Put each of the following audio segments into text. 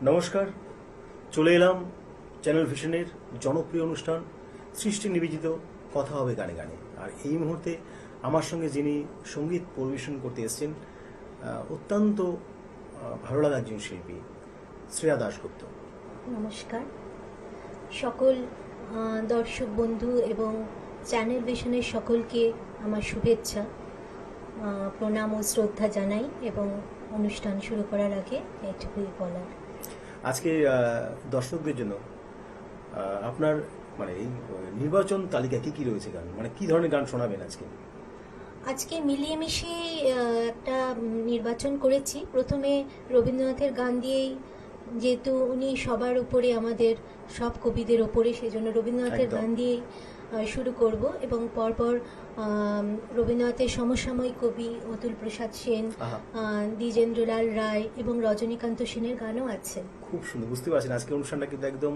নমস্কার, চলে এলাম চ্যানেল ভিশনের জনপ্রিয় অনুষ্ঠান সৃষ্টি নিবেদিত কথা হবে গানে গানে। আর এই মুহূর্তে আমার সঙ্গে যিনি সঙ্গীত পরিবেশন করতে এসেছেন, অত্যন্ত ভালো লাগার একজন শিল্পী শ্রেয়া দাশগুপ্ত। নমস্কার সকল দর্শক বন্ধু এবং চ্যানেল ভিশনের সকলকে আমার শুভেচ্ছা, প্রণাম ও শ্রদ্ধা জানাই এবং অনুষ্ঠান শুরু করার আগে এটুকুই বলার। আজকে দর্শকদের জন্য আপনার মানে এই নির্বাচন তালিকা কি কি রয়েছে গান, মানে কি ধরনের গান শোনাবেন আজকে? আজকে মিলিয়ে মিশিয়ে একটা নির্বাচন করেছি। প্রথমে রবীন্দ্রনাথের গান দিয়েই, যেহেতু উনি সবার উপরে, আমাদের সব কবিদের ওপরে, সেই জন্য রবীন্দ্রনাথের একদম। গান দিয়েই শুরু করব এবং পরপর রবীন্দ্রনাথের সমসাময়িক কবি অতুল প্রসাদ সেন, আহা, দ্বিজেন্দ্রলাল রায় এবং রজনীকান্ত সেনের গানও আছে। খুব সুন্দর, বুঝতে পারছেন আজকের অনুষ্ঠানটা কিন্তু একদম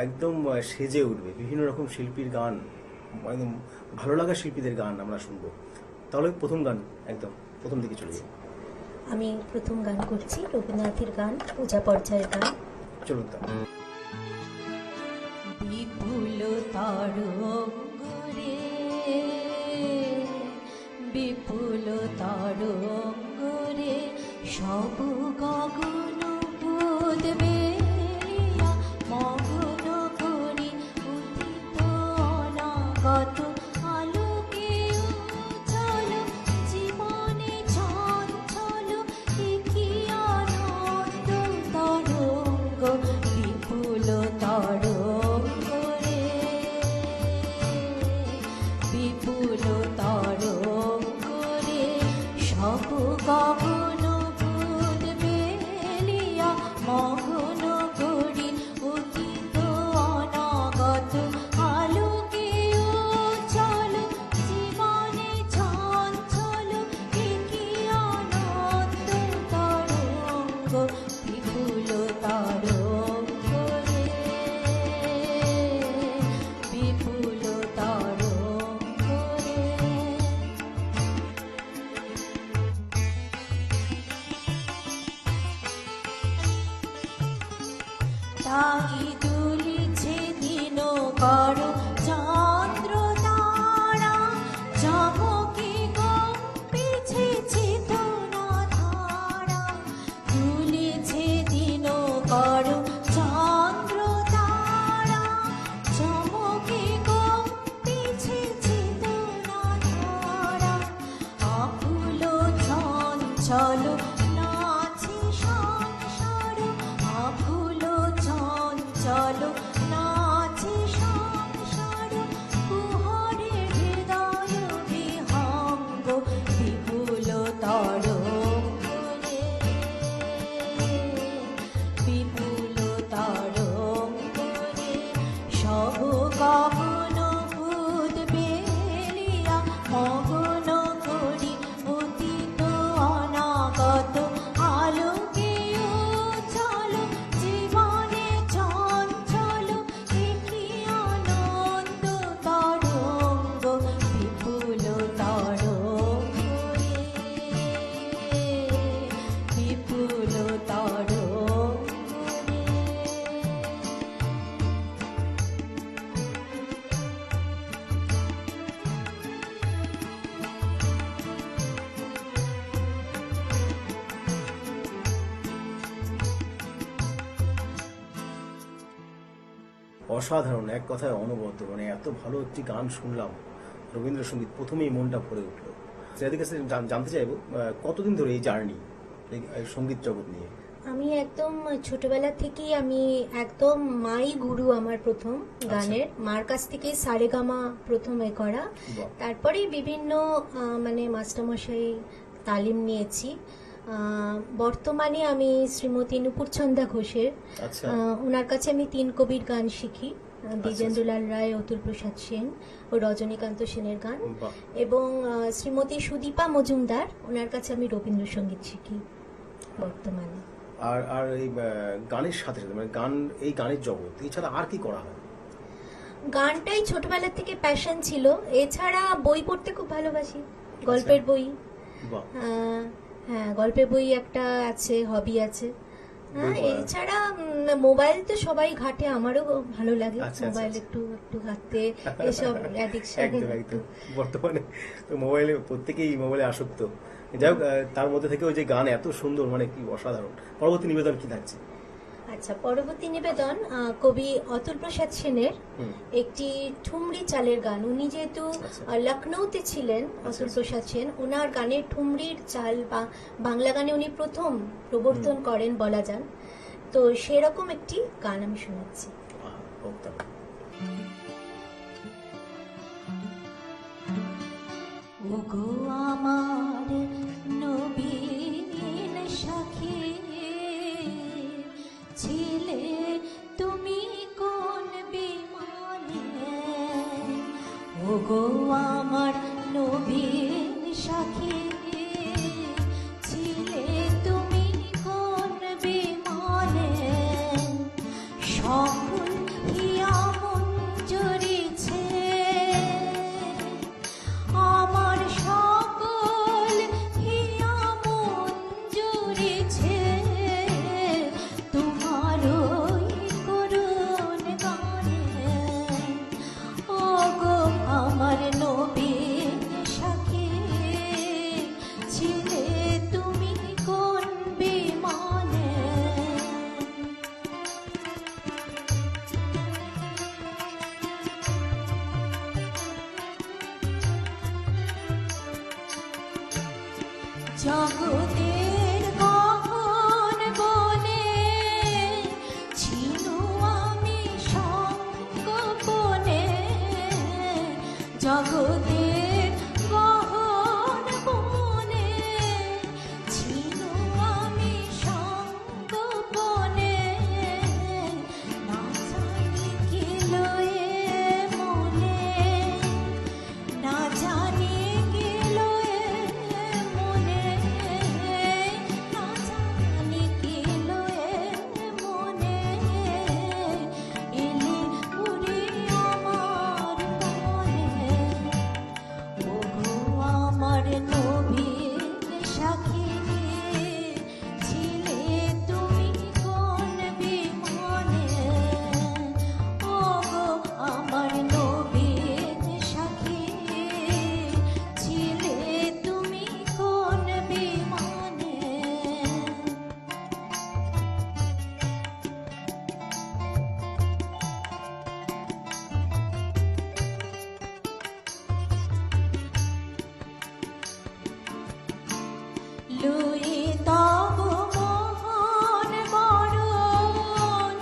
একদম সেজে উঠবে। বিভিন্ন রকম শিল্পীর গান, একদম ভালো লাগা শিল্পীদের গান আমরা শুনবো। তাহলে প্রথম গান একদম প্রথম দিকে চলে যাই। আমি প্রথম গান করছি রবীন্দ্রনাথের গান, পূজা পর্যায়ের গান। চলুন তা। বিপুল তরঙ্গরে, বিপুল তরঙ্গরে সব গগন বুধবে, মগ্ন করি উদিত অনাগত আলোকে উজ্জ্বল জীবনে চঞ্চল কি আনন্দ তরঙ্গ, বিপুল তরঙ্গরে, বিপুল তরঙ্গরে সব গগন বুধবে, মগ্ন করি অতীত অনাগত আলোকে উজ্জ্বল জীবনে চঞ্চল কি আনন্দ তরঙ্গ, বিপুল তরঙ্গরে, বিপুল তরঙ্গরে। তাই দুলিছে দিন কর চন্দ্র তারা, চমকে কম্পিছে চেতনা ধারা, দুলিছে দিন কর চন্দ্র তারা, চমকে কম্পিছে চেতনা ধারা, আকুল চঞ্চল নাচে সংসার, আকুল চঞ্চল নাচে সংসার, কুহরে হৃদয় বিহঙ্গ, বিপুল তরঙ্গরে, বিপুল তরঙ্গরে সব গগন বুধবে, মগ্ন করি অতীত অনাগত আলোকে উজ্জ্বল জীবনে চঞ্চল কি আনন্দ তরঙ্গ, বিপুল তরঙ্গরে, বিপুল তরঙ্গরে। অসাধারণ, এক কথায় অনবদ্য, মানে এত ভালো একটি গান শুনলাম রবীন্দ্রসঙ্গীত, প্রথমেই মনটা ভরে উঠলো। শ্রেয়াদির কাছে জানতে চাইবো, কতদিন ধরে এই জার্নি সঙ্গীত জগৎ নিয়ে? আমি একদম ছোটবেলা থেকেই, আমি একদম মাই গুরু আমার প্রথম গানের, মার কাছ থেকে সারেগামা প্রথমে করা, বাহ। তারপরে বিভিন্ন মানে মাস্টারমশাই তালিম নিয়েছি। বর্তমানে আমি শ্রীমতী নুপুরচন্দা ঘোষের, আচ্ছা, ওনার কাছে আমি 3 কবির গান শিখি, দ্বিজেন্দ্রলাল রায়, অতুল প্রসাদ সেন ও রজনীকান্ত সেনের গান, বাহ। এবং শ্রীমতী সুদীপা মজুমদার, ওনার কাছে আমি রবীন্দ্রসঙ্গীত শিখি বর্তমানে। আর আর এই গানের সাথে সাথে মানে গান, এই গানের জগৎ এছাড়া আর কি করা হয়? গানটাই ছোটবেলা থেকে প্যাশন ছিল, এছাড়া বই পড়তে খুব ভালোবাসি, গল্পের বই। বাহ। হ্যাঁ, গল্পের বই একটা আছে, হবি আছে। হ্যাঁ, এছাড়া মোবাইল তো সবাই ঘাটে, আমারও ভালো লাগে আচ্ছা, মোবাইল আচ্ছা। একটু একটু ঘাটতে, এসব অ্যাডিকশন। একদম একদম বর্তমানে তো মোবাইলে প্রত্যেকেই মোবাইলে আসক্ত। যাই হোক, তার মধ্যে থেকে ওই যে গান এত সুন্দর, মানে কি অসাধারণ। পরবর্তী নিবেদন কি থাকছে? আচ্ছা, পরবর্তী নিবেদন কবি অতুল প্রসাদ সেনের হুম। একটি ঠুমরি চালের গান। উনি যেহেতু আচ্ছা। লখনৌতে ছিলেন, অতুল আচ্ছা। প্রসাদ সেন, ওনার গানের ঠুমরির চাল বা বাংলা গানে উনি প্রথম প্রবর্তন করেন বলা যান। তো সেরকম একটি গান আমি শোনাচ্ছি। একদম। ওগো আমার নবীন সাখী, ছিলে তুমি কোন বিমানে? ওগো আমার নবীন সাখী, ছিলে তুমি কোন বিমানে? সকল হিয়া মন জড়িছে, আমার সকল হিয়া মন জুড়েছে তোমার ওই করুণ গানে। ওগো আমার নবীন সাখী, ছিলে তুমি কোন বিমানে? জগতের গহন বনে ছিনু আমি সংগোপনে, জগতের গহন বনে ছিনু আমি সংগোপনে। না জানি কি লয়ে মনে, না জানি কি লয়ে মনে, না জানি কি লয়ে মনে, এলে উড়ে আমার মনে। ওগো আমার নবীন সাখী, ছিলে তুমি কোন বিমানে? ওগো আমার নবীন সাখী, ছিলে তুমি কোন বিমানে? লুই তব মোহন বরণ,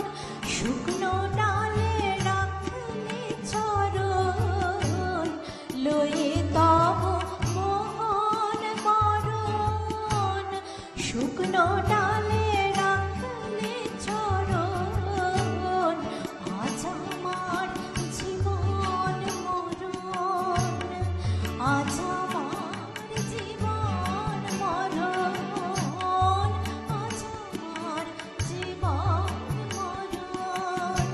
শুকনো ডালে রাখলে চরণ। লুই তব মোহন বরণ, শুকনো ডালে রাখলে চরণ। আজ আমার জীবন মরণ, আজ আমার জীবন মরণ, আজ আমার জীবন মরণ,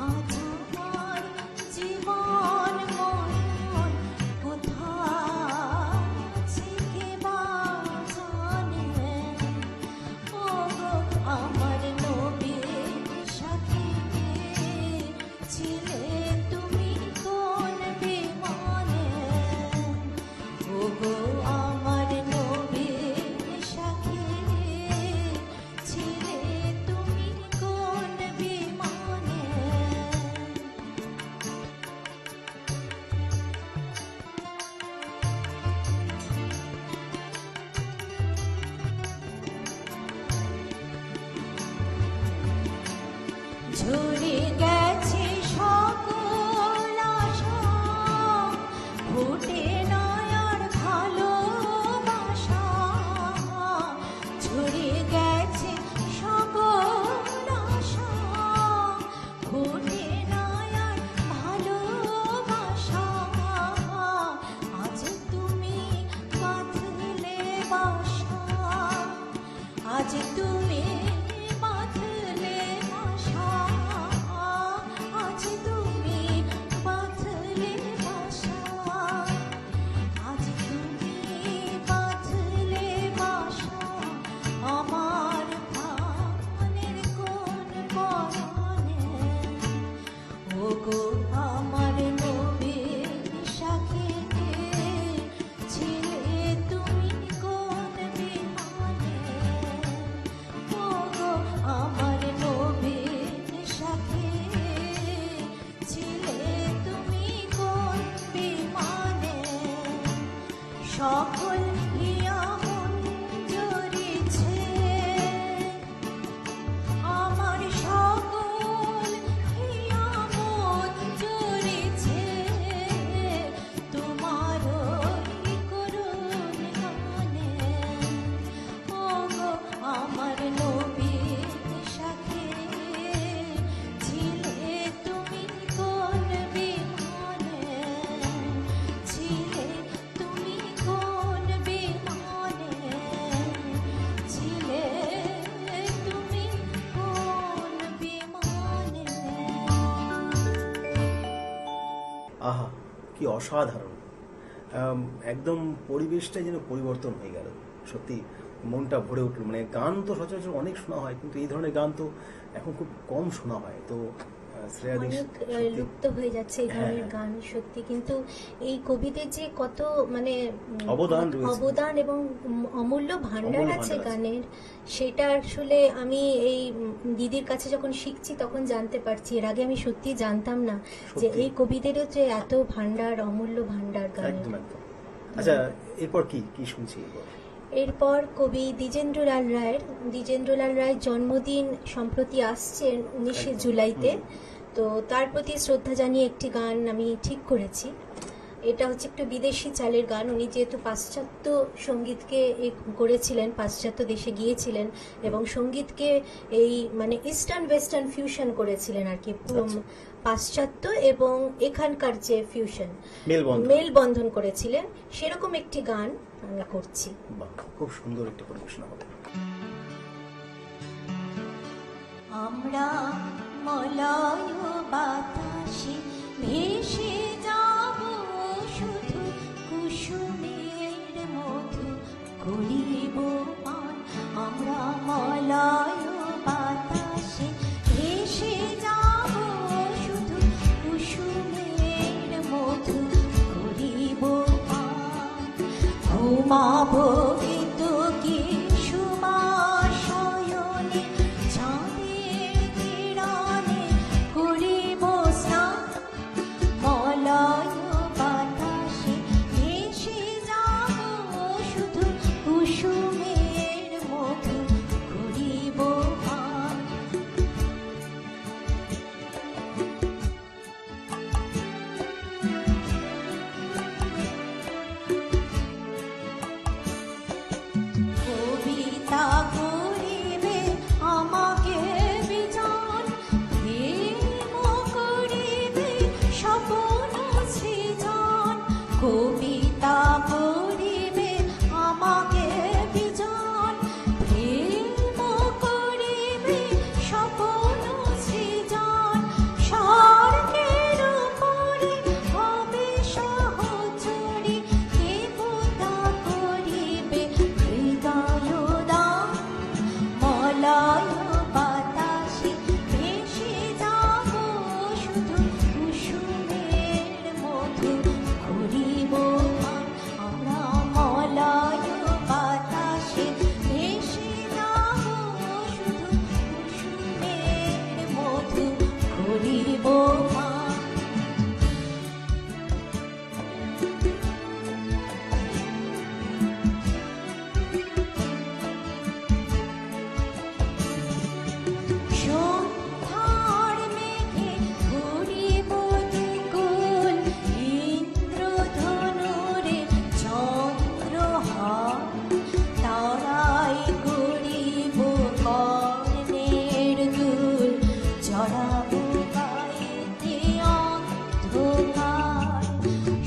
আজ আমার জীবন মরণ। কোথায় আছে কে বা জানে? ওগো আমার নবীন সাথী, ছিলে তুমি কোন বিমানে? ওগো আমার নবীন সাথী, ছিলে তুমি কোন বিমানে? ঝরে গেছে সকল আশা, ফুটে নাই আর ভালোবাসা। ঝরে গেছে সকল আশা, ফুটে নাই আর ভালোবাসা। আজ তুমি বাঁধলে বাসা, আজ তুমি বাঁধলে বাসা, কি অসাধারণ। একদম পরিবেশটা যেন পরিবর্তন হয়ে গেল, সত্যি মনটা ভরে উঠল। মানে গান তো সচরাচর অনেক শোনা হয়, কিন্তু এই ধরনের গান তো এখন খুব কম শোনা হয়। তো শ্রেয়াদি অনেক লুপ্ত হয়ে যাচ্ছে এই ধরনের হ্যাঁ। গান সত্যি, কিন্তু এই কবিদের যে কত মানে অবদান রয়েছে। অবদান এবং অমূল্য ভান্ডার অমূল্য আছে ভান্ডার আছে। গানের, সেটা আসলে আমি এই দিদির কাছে যখন শিখছি তখন জানতে পারছি। এর আগে আমি সত্যি জানতাম না যে সত্যি। এই কবিদেরও যে এত ভান্ডার, অমূল্য ভান্ডার গানের। একদম একদম। আচ্ছা, এরপর কি কি শুনছি এরপর? এরপর কবি দ্বিজেন্দ্রলাল রায়ের জন্মদিন সম্প্রতি আসছে 19শে একদম। জুলাইতে। হুম। তো তার প্রতি শ্রদ্ধা জানিয়ে একটি গান আমি ঠিক করেছি। এটা হচ্ছে একটু বিদেশি চালের গান। উনি যেহেতু পাশ্চাত্য সঙ্গীতকে করেছিলেন, পাশ্চাত্য দেশে গিয়েছিলেন এবং সঙ্গীতকে এই মানে ইস্টার্ন ওয়েস্টার্ন ফিউশন করেছিলেন আর কি। আচ্ছা। পাশ্চাত্য এবং এখানকার যে ফিউশন, মেলবন্ধন। মেলবন্ধন করেছিলেন, সেরকম একটি গান আমরা করছি। বাহ, খুব সুন্দর একটা পরিবেশনা হবে। আমরা মলয় বাতাসে ভেসে যাব, শুধু কুসুমের মধু করিব পান। আমরা মলয় বাতাসে ভেসে যাব, শুধু কুসুমের মধু করিব পান। ঘুমাবো কিন্তু কি সুমাশয়নে, চাঁদের কিরণে করিব স্নান। মলয় বাতাসে ভেসে যাব, শুধু কুসুমের মধু করিব পান। কবিতা করিবে আমাকে বিজন, প্রেম করিবে স্বপন সৃজন। কবিতা করিবে আমাকে বিজন, প্রেম করিবে স্বপন সৃজন। স্বর্গের উপরে হবে সহচরী, দেবতা করিবে হৃদয় দান। মলয় বাতাসে ভেসে যাব, শুধু কুসুমের মধু করিব পান। আমরা মলয় বাতাসে ভেসে যাব, শুধু কুসুমের মধু করিব পান। সন্ধ্যার মেঘে ঘুরিব দুকুল, ইন্দ্রধনুরে চন্দ্রহার। তারাই করিব কর্ণের দুল, জড়াবো গায়েতে অন্ধকার।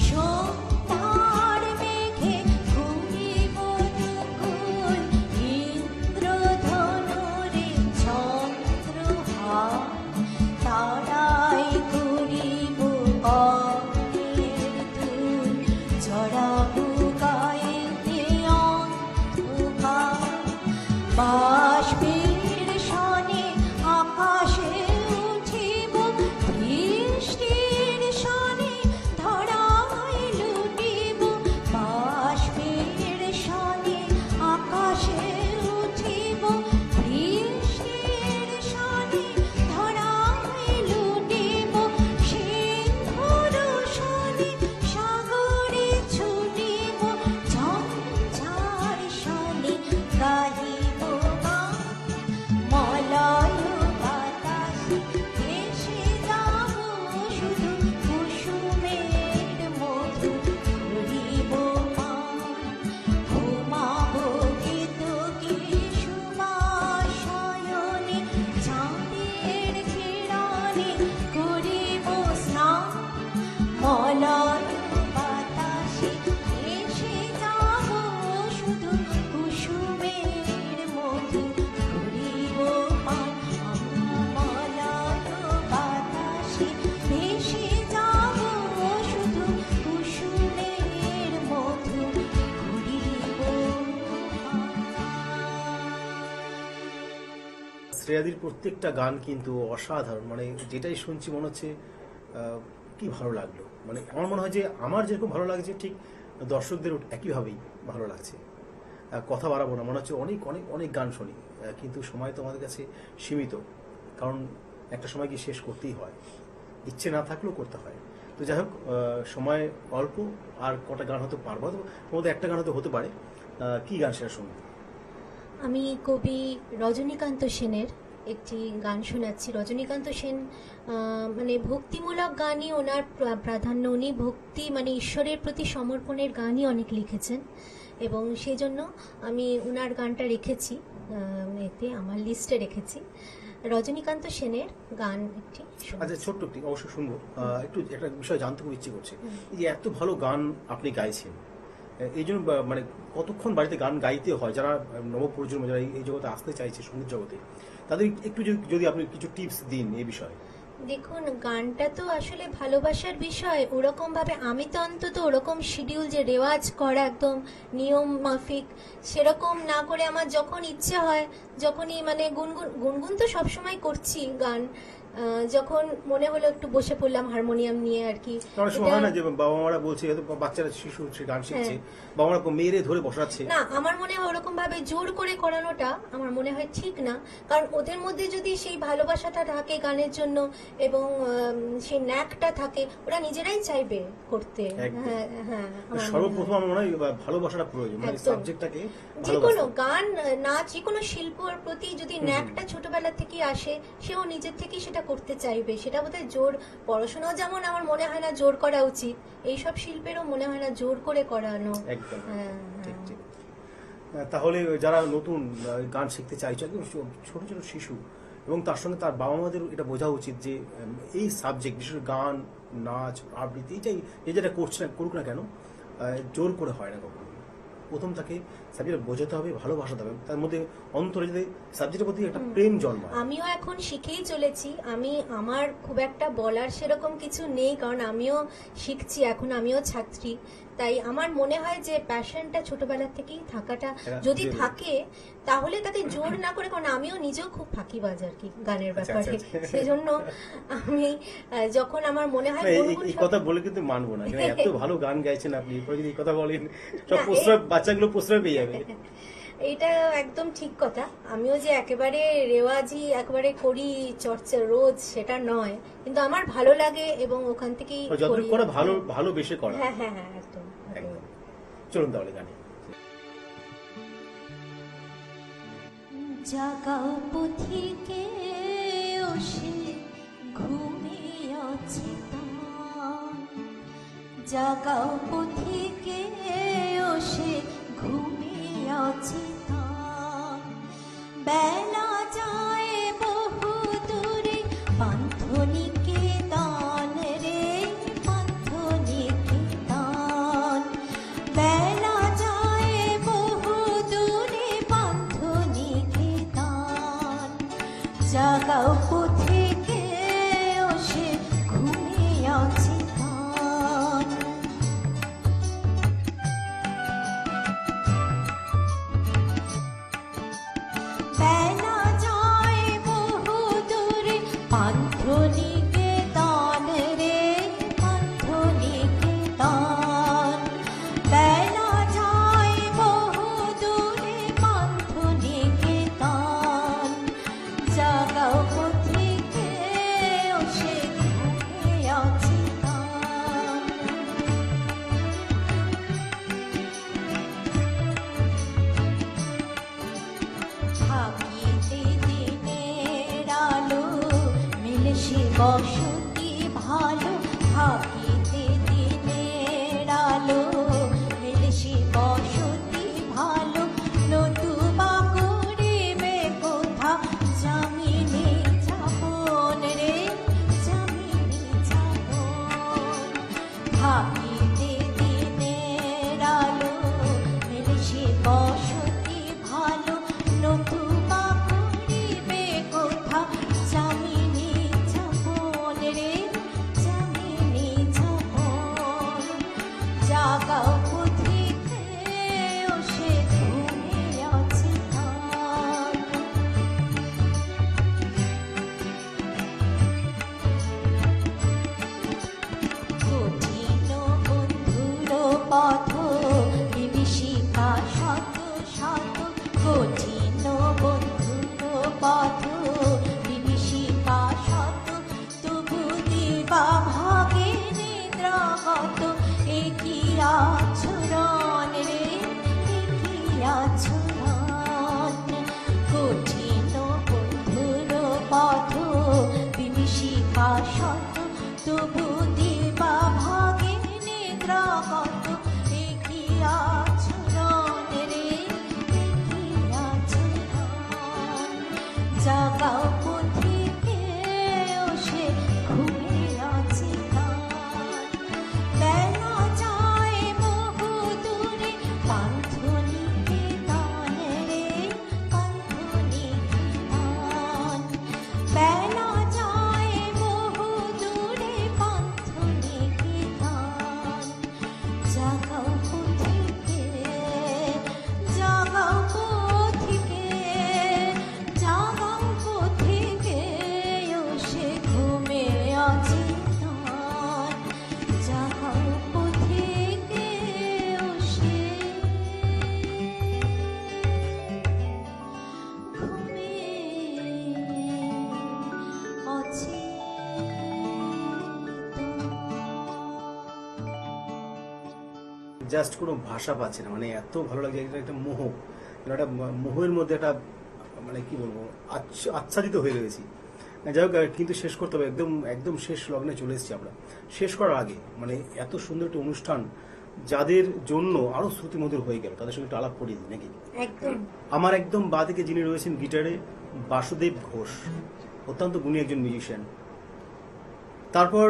সন্ধ্যার মেঘে ঘুরিব দুকুল, ইন্দ্রধনুরে চন্দ্রহার। তারাই করিব কর্ণের দুল, জড়াবো গায়েতে অন্ধকার। বাষ্পের সনে আকাশে উঠিব, বৃষ্টির সনে ধরায় লুটিব। বাষ্পের সনে আকাশে উঠিব, বৃষ্টির সনে ধরায় লুটিব। সিন্ধুর সনে সাগরে ছুটিব, ঝঞ্ঝার সনে গাহিব গান। মলয় বাতাসে ভেসে যাব, শুধু কুসুমের মধু করিব পান। ঘুমাবো কিন্তু কি সুমাশয়নে, চাঁদের কিরণে করিব স্নান। মলয় বাতাসে ভেসে যাব, শুধু কুসুমের মধু করিব পান। আমরা মলয় বাতাসে ভেসে যাব, শুধু শ্রেয়াদির প্রত্যেকটা গান কিন্তু অসাধারণ, মানে যেটাই শুনছি মনে হচ্ছে কি ভালো লাগলো। মানে আমার মনে হয় যে আমার যেরকম ভালো লাগছে ঠিক দর্শকদের একইভাবেই ভালো লাগছে। কথা বাড়াবো না, মনে হচ্ছে অনেক অনেক অনেক গান শুনি, কিন্তু সময় তো আমাদের কাছে সীমিত, কারণ একটা সময় গিয়ে শেষ করতেই হয়, ইচ্ছে না থাকলেও করতে হয়। তো যাই হোক, সময় অল্প, আর কটা গান হয়তো পারবো, তোমাদের একটা গান হয়তো হতে পারে। কি গান সেটা শুনবো? আমি কবি রজনীকান্ত সেনের একটি গান শোনাচ্ছি। রজনীকান্ত সেন মানে ভক্তিমূলক গানই ওনার প্রাধান্য। উনি ভক্তি মানে ঈশ্বরের প্রতি সমর্পণের গানই অনেক লিখেছেন, এবং সেই জন্য আমি ওনার গানটা রেখেছি, এতে আমার লিস্টে রেখেছি। রজনীকান্ত সেনের গান একটি শোনাচ্ছি। আচ্ছা, ছোট্ট একটি অবশ্যই শুনবো। একটু একটা বিষয় জানতে খুব ইচ্ছে করছে, এই যে এত ভালো গান আপনি গাইছেন, এই জন্য মানে কতক্ষণ বাড়িতে গান গাইতে হয়? যারা নবপ্রজন্ম, যারা এই জগতে আসতে চাইছে, সঙ্গীত জগতে, তাদের একটু যদি আপনি কিছু টিপস দিন এই বিষয়ে। দেখুন, গানটা তো আসলে ভালোবাসার বিষয়। ওরকম ভাবে আমি তো অন্তত ওরকম শিডিউল যে রেওয়াজ করা একদম নিয়ম মাফিক সেরকম না করে আমার যখন ইচ্ছে হয়, যখনই মানে গুনগুন তো সবসময় করছি গান, যখন মনে হলো একটু বসে পড়লাম হারমোনিয়াম নিয়ে আর কি। অনেক সময় হয় না যে বাবা মারা বলছে, হয়তো বাচ্চারা শিশু সে গান শিখছে, বাবা মারা মেয়েরে ধরে বসাচ্ছে না, আমার মনে হয় ওরকম ভাবে জোর করে করানোটা আমার মনে হয় ঠিক না। কারণ ওদের মধ্যে যদি সেই ভালোবাসাটা থাকে গানের জন্য এবং সেই ন্যাকটা থাকে, ওরা নিজেরাই চাইবে করতে। হ্যাঁ হ্যাঁ, সর্বপ্রথম আমার মনে হয় ভালোবাসাটা প্রয়োজন, মানে সাবজেক্টটাকে যে কোনো গান, নাচ, যে কোনো শিল্পর প্রতি যদি ন্যাকটা ছোটবেলা থেকে আসে, সেও নিজের থেকেই সেটা করতে চাইবে। সেটা বোধহয় জোর, পড়াশোনাও যেমন আমার মনে হয় না জোর করা উচিত, এইসব শিল্পেরও মনে হয় না জোর করে করানো। একদম ঠিক ঠিক। তাহলে যারা নতুন গান শিখতে চাইছে, একদম ছোট ছোট শিশু, এবং তার সঙ্গে তার বাবা মাদের এটা বোঝা উচিত যে এই সাবজেক্ট, বিশেষ করে গান, নাচ, আবৃত্তি, এই যেটা করছে না, করুক না কেন, জোর করে হয় না কখনো। প্রথম তাকে সাবজেক্ট বোঝাতে হবে, ভালোবাসাতে হবে, তার মধ্যে অন্তরে যাতে সাবজেক্টের প্রতি একটা প্রেম জন্মায়। আমিও এখন শিখেই চলেছি। আমার খুব একটা বলার সেরকম কিছু নেই, কারণ আমিও শিখছি এখন, আমিও ছাত্রী। তাই আমার মনে হয় যে প্যাশনটা ছোটবেলা থেকেই থাকাটা যদি থাকে, তাহলে তাতে জোর না করে, কারণ আমিও নিজেও খুব ফাঁকিবাজ আর কি গানের ব্যাপারে। সেজন্য আমি যখন আমার মনে হয়, এই কথা বলে কিন্তু মানবো না, এত ভালো গান গাইছেন আপনি, এরপরে যদি এই কথা বলেন, সব প্রশ্রয়, বাচ্চাগুলো প্রশ্রয় পেয়ে যাবে। এটা একদম ঠিক কথা। আমিও যে একেবারে রেওয়াজি একেবারে করি চর্চা রোজ, সেটা নয়, কিন্তু আমার ভালো লাগে এবং ওখান থেকেই করা, ভালোবেসে করা। হ্যাঁ হ্যাঁ হ্যাঁ, একদম। চলুন তাহলে গানে। জাগাও পথিকে ওসে ঘুমিয়েছে তান, জাগাও পথিকে ওসে ঘুমিয়েছে তান, বেলা যায় বহু দূরে পান্থনিকে দান রে, পান্থনিকে দান, বেলা যায় বহু দূরে পান্থনিকে দান, জাগাও পথিকে ওসে ঘুমিয়েছে তান। বেলা যায় বহু দূরে পান্থনিকে দান রে, পান্থনিকে দান, বেলা যায় বহু দূরে পান্থনিকে দান, জাগাও পথিকে ওসে ঘুমিয়েছে তান। থাকিতে দিনের আলো মিলেছে বসতি ভালো, থাকিতে দিনের আলো মিলেছে বসতি ভালো, নতুবা করিবে কোথা জামিনী যাপন রে, জামিনী যাপন, থাকিতে দিনের আলো মিলেছে বসতি ভালো, নতুবা করিবে কোথা জামিনী যাপন রে, জামিনী ভাষত তবু দিবা ভাগে নিদ্রা কত একই আচরণ রে একই আচরণ জাগাও পথিকে সে ঘুমিয়ে আছে তার বেলা যায় বহু দূরে পান্থ নিকেতন রে পান্থ নিকেতন বেলা যায় বহু দূরে পান্থ নিকেতন জাগাও পথিকে জাগাও পথিকে জাগাও পথিকে ও সে ঘুমে আছে তার জাগাও পথিকে ও সে ঘুমে আছে জাস্ট কোনো ভাষা পাচ্ছে না, মানে এত ভালো লাগছে। এটা একটা মোহ, মানে একটা মোহের মধ্যে একটা, মানে কি বলবো, আচ্ছাদিত হয়ে রয়েছি। যাই হোক, কিন্তু শেষ করতে হবে, একদম একদম শেষ লগ্নে চলে এসেছি আমরা। শেষ করার আগে মানে এত সুন্দর একটা অনুষ্ঠান, যাদের জন্য আরো শ্রুতিমধুর হয়ে গেল, তাদের সঙ্গে একটু আলাপ করিয়ে দিই নাকি? একদম। আমার একদম বাঁদিকে যিনি রয়েছেন গিটারে, বাসুদেব ঘোষ, অত্যন্ত গুণী একজন মিউজিশিয়ান। তারপর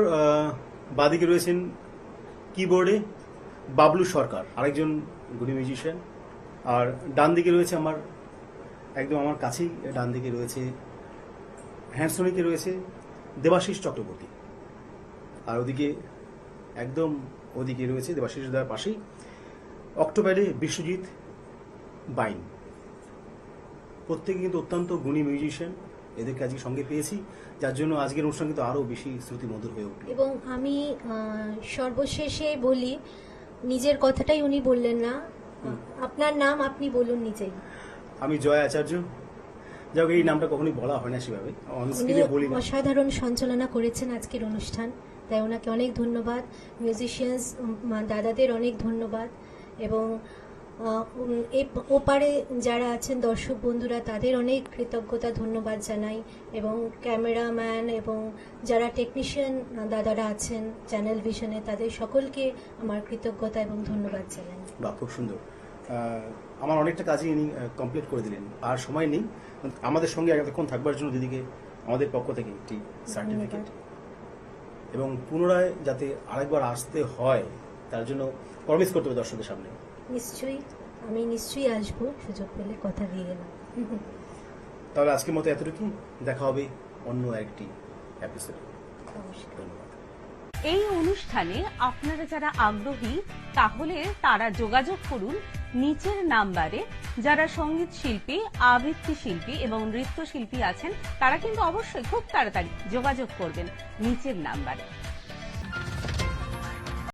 বাঁদিকে রয়েছেন কিবোর্ডে বাবলু সরকার, আরেকজন গুণী মিউজিশিয়ান। আর ডান দিকে রয়েছে আমার, একদম আমার কাছেই ডান দিকে রয়েছে, হ্যান্ডসনিকে রয়েছে দেবাশিস চক্রবর্তী। আর ওদিকে একদম ওদিকে রয়েছে দেবাশিস দার পাশেই অক্টোপ্যাডে বিশ্বজিৎ বাইন। প্রত্যেকে কিন্তু অত্যন্ত গুণী মিউজিশিয়ান, এদেরকে আজকে সঙ্গে পেয়েছি, যার জন্য আজকের অনুষ্ঠান কিন্তু আরো বেশি শ্রুতিমধুর হয়ে উঠল। এবং আমি সর্বশেষে বলি, নিজের কথাটাই উনি বললেন না, আপনার নাম আপনি বলুন নিজেই। আমি জয় আচার্য। যাই হোক, এই নামটা কখনোই বলা হয় না সেভাবে, অন উনি স্ক্রিনে বলি না। অসাধারণ সঞ্চালনা করেছেন আজকের অনুষ্ঠান, তাই ওনাকে অনেক ধন্যবাদ। মিউজিশিয়ানস দাদাদের অনেক ধন্যবাদ, এবং ওপারে যারা আছেন দর্শক বন্ধুরা, তাদের অনেক কৃতজ্ঞতা ধন্যবাদ জানাই, এবং ক্যামেরাম্যান এবং যারা টেকনিশিয়ান দাদারা আছেন চ্যানেল ভিশনে, তাদের সকলকে আমার কৃতজ্ঞতা এবং ধন্যবাদ জানাই। বাহ, খুব সুন্দর। আমার অনেকটা কাজই ইনি কমপ্লিট করে দিলেন। আর সময় নেই, আমাদের সঙ্গে এতক্ষণ থাকবার জন্য দিদিকে আমাদের পক্ষ থেকে একটি সার্টিফিকেট, এবং পুনরায় যাতে আরেকবার আসতে হয় তার জন্য প্রমিস করতে হবে দর্শকের সামনে। নিশ্চয়ই, আমি নিশ্চয়ই আসবো, সুযোগ পেলে কথা দিয়ে গেলাম। তাহলে আজকের মতো এতটুকু, দেখা হবে অন্য একটি এপিসোডে। নমস্কার। ধন্যবাদ। এই অনুষ্ঠানে আপনারা যারা আগ্রহী তাহলে তারা যোগাযোগ করুন নিচের নাম্বারে। যারা সঙ্গীত শিল্পী, আবৃত্তি শিল্পী এবং নৃত্যশিল্পী আছেন তারা কিন্তু অবশ্যই খুব তাড়াতাড়ি যোগাযোগ করবেন নিচের নাম্বারে।